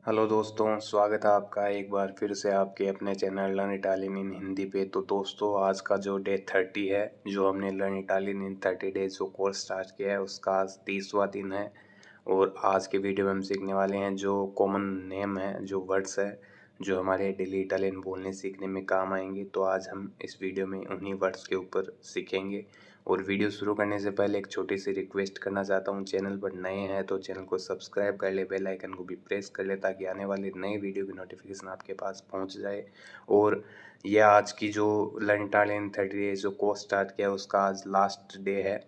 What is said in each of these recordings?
Hello दोस्तों, स्वागत है आपका एक बार फिर से आपके अपने चैनल लर्न इटालियन इन हिंदी पे। तो दोस्तों, आज का जो डे 30 है, जो हमने लर्न इटालियन इन 30 डेज जो कोर्स स्टार्ट किया है, उसका आज 30वां दिन है। और आज के वीडियो में हम सीखने वाले हैं जो कॉमन नेम है, जो वर्ड्स है, जो हमारे डेली इटालियन बोलने सीखने में काम आएंगे। तो आज हम इस वीडियो में उन्हीं वर्ड्स के ऊपर सीखेंगे। और वीडियो शुरू करने से पहले एक छोटी सी रिक्वेस्ट करना चाहता हूँ, चैनल पर नए हैं तो चैनल को सब्सक्राइब कर ले, बेल आइकन को भी प्रेस कर ले, ताकि आने वाले नए वीडियो की नोटिफिकेशन आपके पास पहुँच जाए। और यह आज की जो लर्न इटालियन 30 डेज जो कोर्स स्टार्ट किया है, उसका आज लास्ट डे है।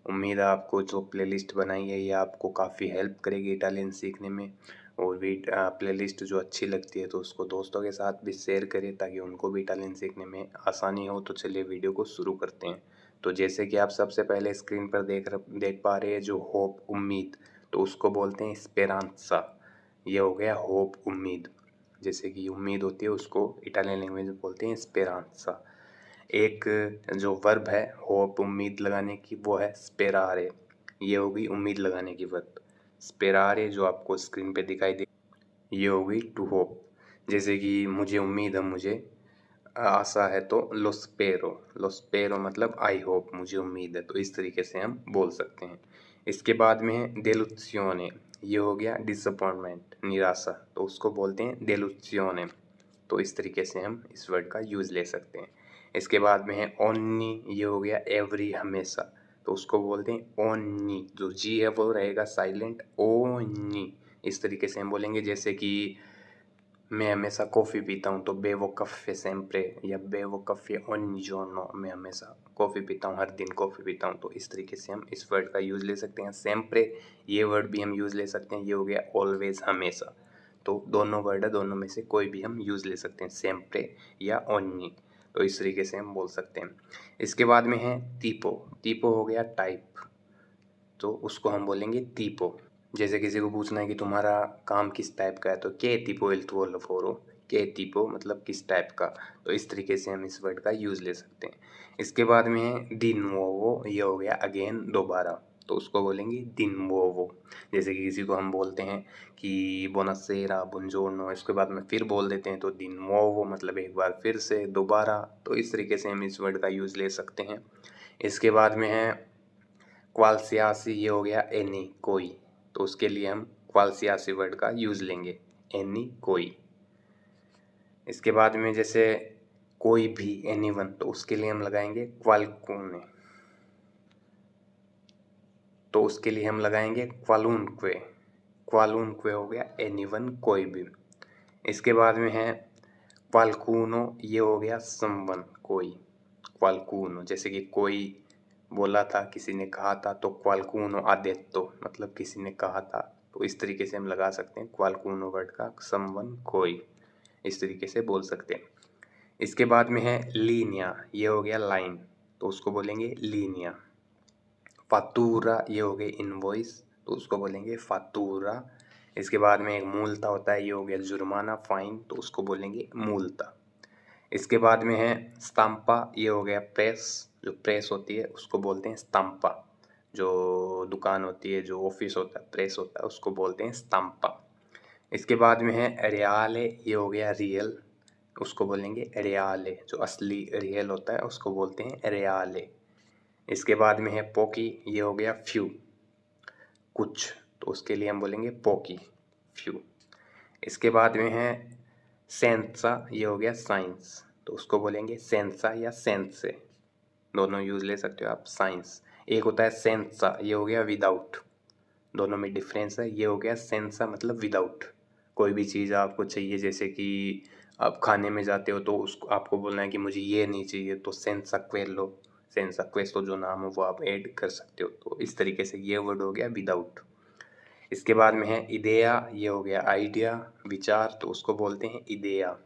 उम्मीद है आपको जो प्लेलिस्ट बनाई है ये आपको काफ़ी हेल्प करेगी इटालियन सीखने में। और भी प्लेलिस्ट जो अच्छी लगती है तो उसको दोस्तों के साथ भी शेयर करें, ताकि उनको भी इटालियन सीखने में आसानी हो। तो चलिए वीडियो को शुरू करते हैं। तो जैसे कि आप सबसे पहले स्क्रीन पर देख पा रहे हैं जो होप उम्मीद, तो उसको बोलते हैं स्पेरांसा। ये हो गया होप उम्मीद। जैसे कि उम्मीद होती है उसको इटालियन लैंग्वेज में बोलते हैं स्पेरांसा। एक जो वर्ब है होप उम्मीद लगाने की, वो है स्पेरारे। ये होगी उम्मीद लगाने की वर्ब। स्पेरारे जो आपको स्क्रीन पे दिखाई दे, ये होगी टू होप। जैसे कि मुझे उम्मीद है, मुझे आशा है, तो लोस्पेरो। लोस्पेरो मतलब आई होप, मुझे उम्मीद है। तो इस तरीके से हम बोल सकते हैं। इसके बाद में है डेलुzione। ये हो गया डिसअपॉइंटमेंट, निराशा, तो उसको बोलते हैं डेलुzione। तो इस तरीके से हम इस वर्ड का यूज़ ले सकते हैं। इसके बाद में है ओन्नी। ये हो गया एवरी, हमेशा, तो उसको बोलते हैं ओन्नी। जो जी है वो रहेगा साइलेंट, ओन्नी। इस तरीके से हम बोलेंगे। जैसे कि मैं हमेशा कॉफ़ी पीता हूँ, तो बेवो कफ़े सेम्प्रे, या बेवो कफ़े ogni giorno। मैं हमेशा कॉफ़ी पीता हूँ, हर दिन कॉफ़ी पीता हूँ। तो इस तरीके से हम इस वर्ड का यूज़ ले सकते हैं। सेम्प्रे, ये वर्ड भी हम यूज़ ले सकते हैं। ये हो गया ऑलवेज, हमेशा। तो दोनों वर्ड है, दोनों में से कोई भी हम यूज़ ले सकते हैं, सेम्प्रे या ogni। तो इस तरीके से हम बोल सकते हैं। इसके बाद में है tipo। tipo हो गया टाइप, तो उसको हम बोलेंगे tipo। जैसे किसी को पूछना है कि तुम्हारा काम किस टाइप का है, तो के tipo il tuo lavoro। के tipo मतलब किस टाइप का। तो इस तरीके से हम इस वर्ड का यूज़ ले सकते हैं। इसके बाद में है di nuovo। ये हो गया अगेन, दोबारा, तो उसको बोलेंगे di nuovo। जैसे कि किसी को हम बोलते हैं कि buonasera, buongiorno, इसके बाद में फिर बोल देते हैं, तो di nuovo मतलब एक बार फिर से, दोबारा। तो इस तरीके से हम इस वर्ड का यूज़ ले सकते हैं। इसके बाद में है क्वालसियासी। ये हो गया एनी, कोई, तो उसके लिए हम क्वालसियासी वर्ड का यूज़ लेंगे, एनी, कोई। इसके बाद में जैसे कोई भी, एनीवन, तो उसके लिए हम लगाएंगे क्वालकुने। तो उसके लिए हम लगाएंगे क्वालुनक्वे। क्वालुनक्वे हो गया एनीवन, कोई भी। इसके बाद में है क्वालकुनो। ये हो गया समवन, कोई। क्वालकुनो, जैसे कि कोई बोला था, किसी ने कहा था, तो क्वालकुनो हा detto मतलब किसी ने कहा था। तो इस तरीके से हम लगा सकते हैं क्वालकुनो वर्ड का, समवन, कोई। इस तरीके से बोल सकते हैं। इसके बाद में है लीनिया। ये हो गया लाइन, तो उसको बोलेंगे लीनिया। फातूरा, ये हो गए इनवॉइस, तो उसको बोलेंगे फातूरा। इसके बाद में एक मूलता होता है, ये हो गया जुर्माना, फाइन, तो उसको बोलेंगे मूलता। इसके बाद में है स्ताम्पा। ये हो गया प्रेस, जो प्रेस होती है उसको बोलते हैं स्ताम्पा। जो दुकान होती है, जो ऑफिस होता है, प्रेस होता है, उसको बोलते हैं स्ताम्पा। इसके बाद में है रियाले। ये हो गया रियल, उसको बोलेंगे रियाले। जो असली रियल होता है उसको बोलते हैं रियाले। इसके बाद में है पोकी। ये हो गया फ्यू, कुछ, तो उसके लिए हम बोलेंगे पोकी, फ्यू। इसके बाद में है सेंसा। ये हो गया साइंस, तो उसको बोलेंगे सेंसा या सेंसे, दोनों यूज ले सकते हो आप। साइंस, एक होता है सेंसा, ये हो गया विदाउट, दोनों में डिफरेंस है। ये हो गया सेंसा मतलब विदाउट, कोई भी चीज़ आपको चाहिए, जैसे कि आप खाने में जाते हो तो उसको आपको बोलना है कि मुझे ये नहीं चाहिए, तो सेंसा क्वेलो, सेंसा क्वेस्तो जो नाम हो वो आप ऐड कर सकते हो। तो इस तरीके से ये वर्ड हो गया विदाउट। इसके बाद में है इडेया। ये हो गया आइडिया, विचार, तो उसको बोलते हैं इडेया।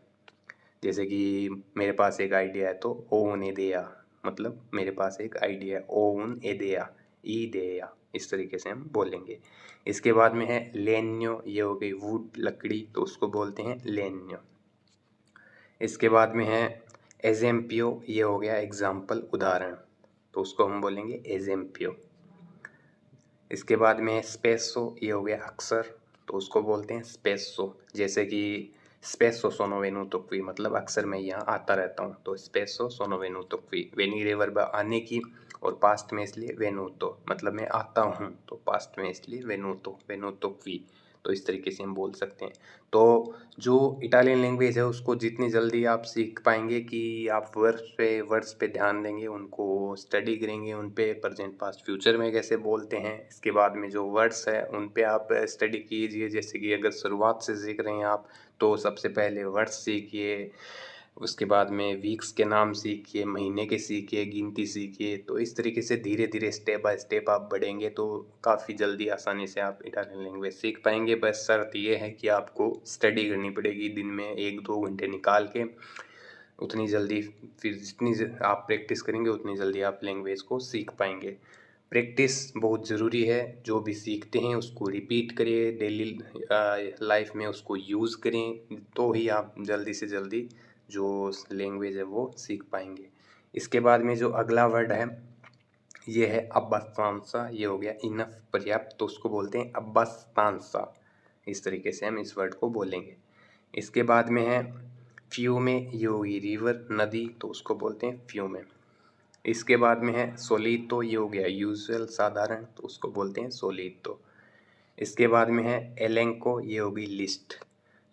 जैसे कि मेरे पास एक आइडिया है, तो ओन एदेया मतलब मेरे पास एक आइडिया है, ओन एदेया, ईदेया। इस तरीके से हम बोलेंगे। इसके बाद में है लेन्यो। ये हो गई वुड, लकड़ी, तो उसको बोलते हैं लेन्यो। इसके बाद में है एजेम्पियो। ये हो गया एग्जाम्पल, उदाहरण, तो उसको हम बोलेंगे एजेम्पियो। इसके बाद में है स्पेसो। ये हो गया अक्सर, तो उसको बोलते हैं स्पेसो। जैसे कि स्पेसो सोनो वेनुतो क्वी, मतलब अक्सर मैं यहाँ आता रहता हूँ, तो स्पेसो सोनो वेनुतो क्वी। वेनीरे वर्ब आने की, और पास्ट में इसलिए वेनुतो, मतलब मैं आता हूँ, तो पास्ट में इसलिए वेनुतो, वेनुतो क्वी। तो इस तरीके से हम बोल सकते हैं। तो जो इटालियन लैंग्वेज है उसको जितनी जल्दी आप सीख पाएंगे कि आप वर्ड्स पे ध्यान देंगे, उनको स्टडी करेंगे, उन पे प्रेजेंट पास्ट फ्यूचर में कैसे बोलते हैं, इसके बाद में जो वर्ड्स है उन पे आप स्टडी कीजिए। जैसे कि अगर शुरुआत से सीख रहे हैं आप, तो सबसे पहले वर्ड्स सीखिए, उसके बाद में वीक्स के नाम सीखिए, महीने के सीखिए, गिनती सीखिए। तो इस तरीके से धीरे धीरे स्टेप बाय स्टेप आप बढ़ेंगे तो काफ़ी जल्दी आसानी से आप इटालियन लैंग्वेज सीख पाएंगे। बस शर्त ये है कि आपको स्टडी करनी पड़ेगी, दिन में 1-2 घंटे निकाल के। उतनी जल्दी, फिर जितनी आप प्रैक्टिस करेंगे उतनी जल्दी आप लैंग्वेज को सीख पाएंगे। प्रैक्टिस बहुत ज़रूरी है। जो भी सीखते हैं उसको रिपीट करिए, डेली लाइफ में उसको यूज़ करें, तो ही आप जल्दी से जल्दी जो लैंग्वेज है वो सीख पाएंगे। इसके बाद में जो अगला वर्ड है ये है अब्बास्तांसा। ये हो गया इनफ, पर्याप्त, तो उसको बोलते हैं अब्बास्तांसा। इस तरीके से हम इस वर्ड को बोलेंगे। इसके बाद में है फ्यूमे, ये होगी रिवर, नदी, तो उसको बोलते हैं फ्यूमे। इसके बाद में है सोलीतो, ये हो गया यूजुअल, साधारण, तो उसको बोलते हैं सोलीतो। इसके बाद में है एलेंको, ये होगी लिस्ट,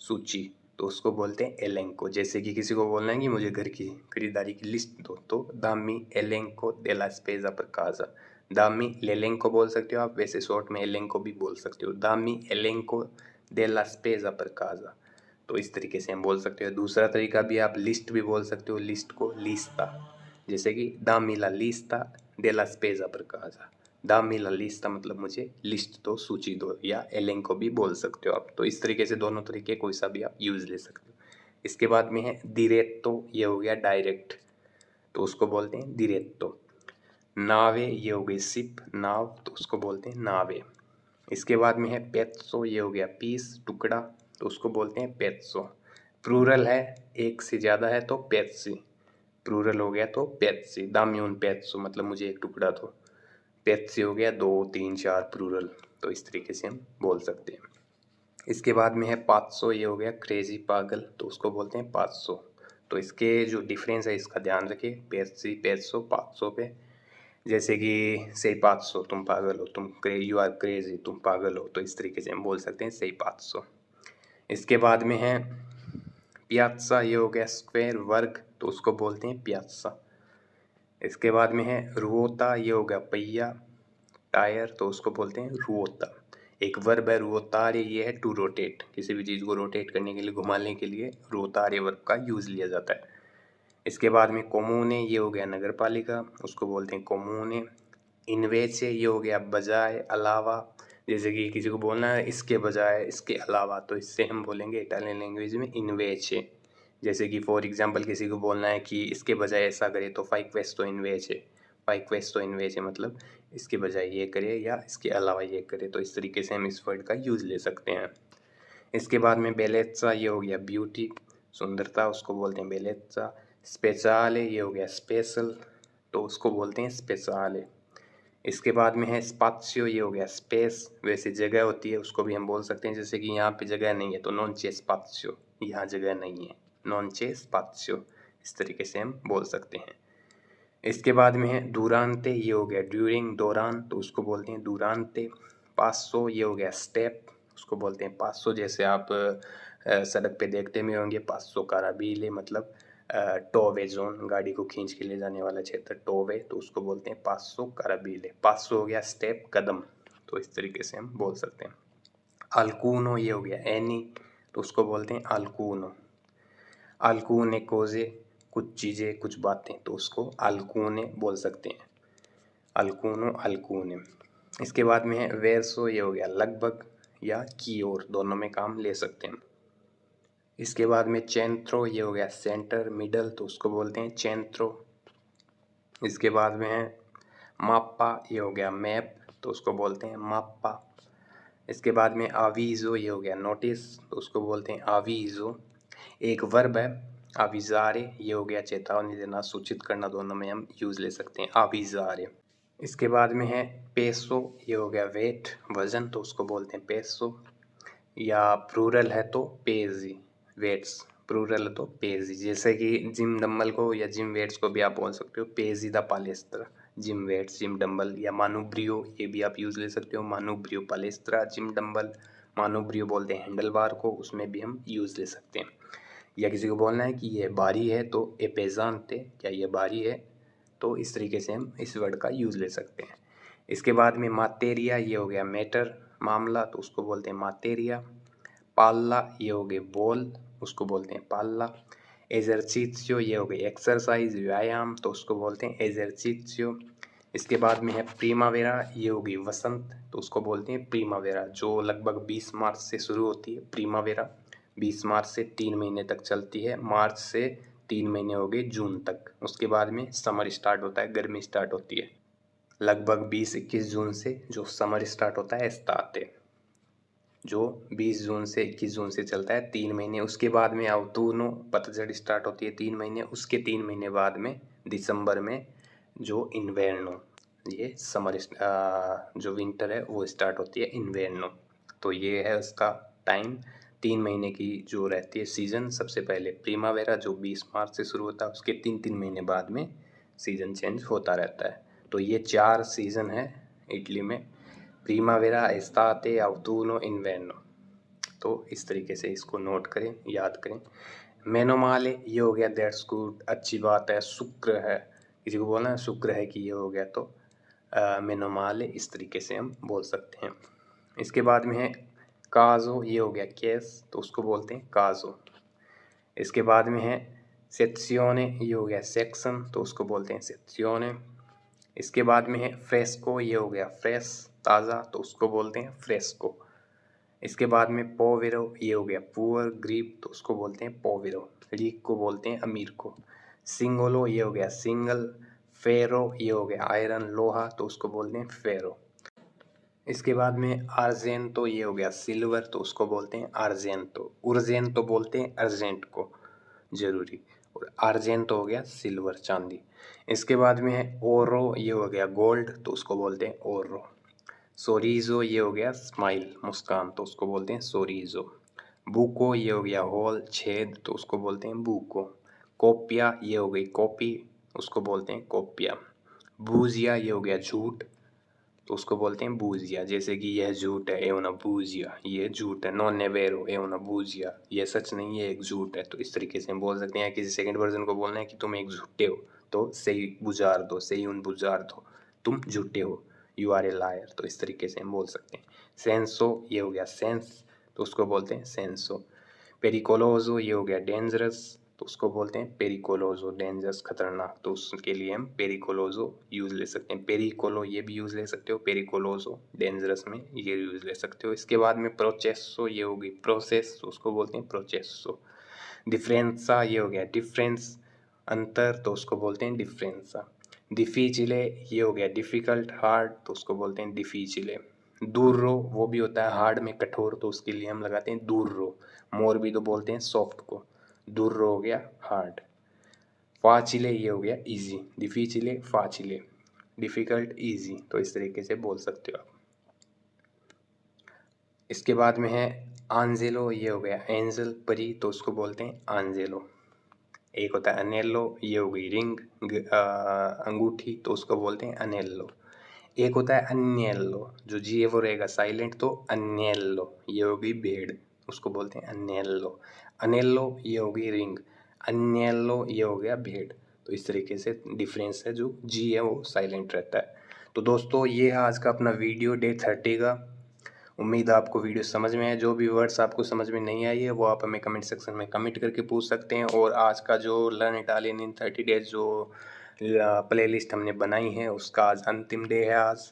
सूची, तो उसको बोलते हैं एलेंको। जैसे कि किसी को बोलना है कि मुझे घर की खरीदारी की लिस्ट दो, तो दामी एलेंको डेला स्पेजा पर काजा। दामी लेलेंको बोल सकते हो आप, वैसे शॉर्ट में एलेंको भी बोल सकते हो, दामी एलेंको डेला स्पेजा पर काजा। तो इस तरीके से हम बोल सकते हो। दूसरा तरीका भी, आप लिस्ट भी बोल सकते हो, लिस्ट को लिस्ता। जैसे कि दामी ला लिस्ता डेला स्पेजा पर काजा। दामी ला लिस्ता मतलब मुझे लिस्ट दो, सूची दो, या एलेंको भी बोल सकते हो आप। तो इस तरीके से दोनों तरीके कोई सा भी आप यूज ले सकते हो। इसके बाद में है दिरेत्तो, ये हो गया डायरेक्ट, तो उसको बोलते हैं दिरेत्तो। नावे, ये हो गई शिप, नाव, तो उसको बोलते हैं नावे। इसके बाद में है पेत्सो, ये हो गया पीस, टुकड़ा, तो उसको बोलते हैं पेत्सो। प्लूरल है, एक से ज़्यादा है तो पेत्सी, प्लूरल हो गया तो पेत्सी। दाम्यून पेत्सो मतलब मुझे एक टुकड़ा दो। पेत्सी हो गया 2, 3, 4 प्लूरल, तो इस तरीके से हम बोल सकते हैं। इसके बाद में है पाँच ये हो गया क्रेजी, पागल, तो उसको बोलते हैं 500। तो इसके जो डिफरेंस है इसका ध्यान रखिए, पेत्सी, 500, 500 पे। जैसे कि सही 500, तुम पागल हो, यू आर क्रेजी, तुम पागल हो, तो इस तरीके से हम बोल सकते हैं सही 500। इसके बाद में है पियाज़्ज़ा, ये हो गया स्क्वायर, वर्ग, तो उसको बोलते हैं पियाज़्ज़ा। इसके बाद में है रुओता, ये हो गया पहिया, टायर, तो उसको बोलते हैं रुओता। एक वर्ब है रुओतारे, ये है टू रोटेट, किसी भी चीज़ को रोटेट करने के लिए, घुमाने के लिए रुओतारे वर्ब का यूज़ लिया जाता है। इसके बाद में कोमूने, ये हो गया नगर पालिका, उसको बोलते हैं कोमूने। इनवेचे, ये हो गया बजाय, अलावा, जैसे कि किसी को बोलना है इसके बजाय, इसके अलावा, तो इससे हम बोलेंगे इटालियन लैंग्वेज में इनवेचे। जैसे कि फॉर एग्जांपल किसी को बोलना है कि इसके बजाय ऐसा करे, तो फाई क्वेस्टो इनवेचे, फाई क्वेस्टो इनवेचे मतलब इसके बजाय ये करे या इसके अलावा ये करे। तो इस तरीके से हम इस वर्ड का यूज़ ले सकते हैं। इसके बाद में बेलेत्सा, ये हो गया ब्यूटी, सुंदरता, उसको बोलते हैं बेलेत्सा। स्पेशले, ये हो गया स्पेशल, तो उसको बोलते हैं स्पेशले। इसके बाद में है स्पात्सियो, ये हो गया स्पेस, वैसे जगह होती है उसको भी हम बोल सकते हैं। जैसे कि यहाँ पे जगह नहीं है तो नॉन चे स्पात्सियो, यहाँ जगह नहीं है, नॉन चे स्पात्सियो, इस तरीके से हम बोल सकते हैं। इसके बाद में है दूरांते, ये हो गया ड्यूरिंग, दौरान, तो उसको बोलते हैं दूरांते। 500, ये हो गया स्टेप, उसको बोलते हैं 500। जैसे आप सड़क पे देखते भी होंगे 500 काराबीले, मतलब टोवे जोन, गाड़ी को खींच के ले जाने वाला क्षेत्र टोवे, तो उसको बोलते हैं 500 काराबीले। 500 हो गया स्टेप, कदम, तो इस तरीके से हम बोल सकते हैं। अल्कूनो, ये हो गया एनी, तो उसको बोलते हैं अल्कूनो। अल्कूने कोजे, कुछ चीज़ें, कुछ बातें, तो उसको अल्कूने बोल सकते हैं, अल्कूनो, अल्कूने। इसके बाद में है वेरसो, ये हो गया लगभग या की ओर, दोनों में काम ले सकते हैं। इसके बाद में चेंट्रो, ये हो गया सेंटर, मिडल, तो उसको बोलते हैं चेंट्रो। इसके बाद में है माप्पा, ये हो गया मैप, तो उसको बोलते हैं माप्पा। इसके बाद में आवीज़ो, ये हो गया नोटिस, तो उसको बोलते हैं आवीज़ो। एक वर्ब है आविज़ारे, ये हो गया चेतावनी देना, सूचित करना, दोनों में हम यूज़ ले सकते हैं आविज़ारे। इसके बाद में है पेसो, ये हो गया वेट, वज़न, तो उसको बोलते हैं पेसो। या प्लूरल है तो पेजी, वेट्स प्लूरल है तो पेजी। जैसे कि जिम डंबल को या जिम वेट्स को भी आप बोल सकते हो पेजी द पालेस्त्रा, जिम वेट्स जिम डंबल। या मानुब्रियो, ये भी आप यूज ले सकते हो, मानुब्रियो पालेस्त्रा जिम डंबल। मानुब्रियो बोलते हैं हैंडल बार को, उसमें भी हम यूज ले सकते हैं। या किसी को बोलना है कि ये भारी है तो ए पेजांते, क्या ये भारी है, तो इस तरीके से हम इस वर्ड का यूज ले सकते हैं। इसके बाद में मातेरिया, ये हो गया मैटर मामला, तो उसको बोलते हैं मातेरिया। पाल्ला, ये हो गए बॉल, उसको बोलते हैं पाल्ला। एजर्सिजियो, ये हो गई एक्सरसाइज व्यायाम, तो उसको बोलते हैं एजर्सिजियो। इसके बाद में है प्रीमावेरा, ये हो गई वसंत, तो उसको बोलते हैं प्रीमावेरा, जो लगभग 20 मार्च से शुरू होती है। प्रीमावेरा 20 मार्च से 3 महीने तक चलती है, मार्च से 3 महीने हो गए जून तक। उसके बाद में समर स्टार्ट होता है, गर्मी स्टार्ट होती है लगभग 20-21 जून से जो समर स्टार्ट होता है स्टार्ट, जो 20 जून से 21 जून से चलता है 3 महीने। उसके बाद में अवतूर्नो, पतझड़ स्टार्ट होती है 3 महीने। उसके 3 महीने बाद में दिसंबर में जो इन्वेर्नो, ये समर जो विंटर है वो स्टार्ट होती है इन्वेर्नो। तो ये है उसका टाइम, 3 महीने की जो रहती है सीजन। सबसे पहले प्रीमावेरा जो 20 मार्च से शुरू होता है, उसके 3-3 महीने बाद में सीजन चेंज होता रहता है। तो ये 4 सीजन है इटली में, प्रीमावेरा, एस्ताते, अवतूर्नो, इन्वेर्नो। तो इस तरीके से इसको नोट करें, याद करें। मेनोमाले, ये हो गया दैट्स गुड, अच्छी बात है। शुक्र है, किसी को बोलना है शुक्र है कि ये हो गया, तो मेनोमाले इस तरीके से हम बोल सकते हैं। इसके बाद में है काजो, ये हो गया केस, तो उसको बोलते हैं काजो। इसके बाद में है सेक्सियोने, ये हो गया सेक्शन, तो उसको बोलते हैं सेक्सियोने। इसके बाद में है फ्रेस्को, ये हो गया फ्रेश, ताज़ा, तो उसको बोलते हैं फ्रेस्को। इसके बाद में पोवेरो, ये हो गया पुअर ग्रीब, तो उसको बोलते हैं पोवेरो। रीक को बोलते हैं अमीर को। सिंगोलो, ये हो गया सिंगल। फेरो, ये हो गया आयरन लोहा, तो उसको बोलते हैं फेरो। इसके बाद में आर्जेंटो, ये हो गया सिल्वर, तो उसको बोलते हैं आर्जेंटो। उर्जेंटो बोलते हैं अर्जेंट को, जरूरी। और आर्जेंटो हो गया सिल्वर, चांदी। इसके बाद में है ओरो, ये हो गया गोल्ड, तो उसको बोलते हैं ओरो। सोरीजो, ये हो गया स्माइल, मुस्कान, तो उसको बोलते हैं सोरीजो। बुको, ये हो गया होल, छेद, तो उसको बोलते हैं बुको। कोपिया, ये हो गई कॉपी, उसको बोलते हैं कोपिया। बूजिया, ये हो गया झूठ, तो उसको बोलते हैं बूजिया। जैसे कि यह झूठ है, एवना बूजिया, ये झूठ है। नॉन नेवेरो, एवना बूजिया, ये सच नहीं है, एक झूठ है। तो इस तरीके से हम बोल सकते हैं। किसी सेकंड पर्सन को बोलना है कि तुम एक झूठे हो, तो सही बुजार दो, सही उन बुजार दो, तुम झूठे हो, यू आर ए लायर, तो इस तरीके से हम बोल सकते हैं। सेंसो, ये हो गया सेंस, तो उसको बोलते हैं सेंसो। पेरिकोलोजो, ये हो गया डेंजरस, तो उसको बोलते हैं पेरिकोलोजो, डेंजरस, खतरनाक, तो उसके लिए हम पेरिकोलोजो यूज ले सकते हैं। पेरिकोलो, ये भी यूज ले सकते हो, पेरिकोलोजो डेंजरस में ये यूज ले सकते हो। इसके बाद में प्रोचेसो, ये होगी प्रोसेस, तो उसको बोलते हैं प्रोचेसो। डिफरेंसा, ये हो गया डिफरेंस, अंतर, तो उसको बोलते हैं डिफरेंसा। डिफिचिले, ये हो गया डिफिकल्ट, हार्ड, तो उसको बोलते हैं डिफिचिले। दूर्रो, वो भी होता है हार्ड में कठोर, तो उसके लिए हम लगाते हैं दूर्रो। मोर भी तो बोलते हैं सॉफ्ट को, दूर्रो हो गया हार्ड। फाचिले, ये हो गया इजी, डिफिचिले फाचिले, डिफिकल्ट इजी, तो इस तरीके से बोल सकते हो आप। इसके बाद में है आंजेलो, ये हो गया एंजल, परी, तो उसको बोलते हैं आंजेलो। एक होता है अनेलो, ये हो गई रिंग, अंगूठी, तो उसको बोलते हैं अनेलो। एक होता है अन्येलो, जो जी वो रहेगा साइलेंट, तो अन्येलो, ये होगी भेड़, उसको बोलते हैं अन्येलो। अनेलो, ये होगी रिंग, अन्येलो, ये हो गया भेड़। तो इस तरीके से डिफरेंस है, जो जी है वो साइलेंट रहता है। तो दोस्तों ये है आज का अपना वीडियो डे 30 का। उम्मीद है आपको वीडियो समझ में आए। जो भी वर्ड्स आपको समझ में नहीं आई है वो आप हमें कमेंट सेक्शन में कमेंट करके पूछ सकते हैं। और आज का जो लर्न इटालियन इन 30 डेज जो प्लेलिस्ट हमने बनाई है उसका आज अंतिम डे है आज।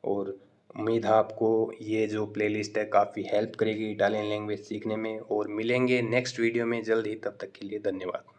और उम्मीद है आपको ये जो प्लेलिस्ट है काफ़ी हेल्प करेगी इटालियन लैंग्वेज सीखने में। और मिलेंगे नेक्स्ट वीडियो में जल्द ही, तब तक के लिए धन्यवाद।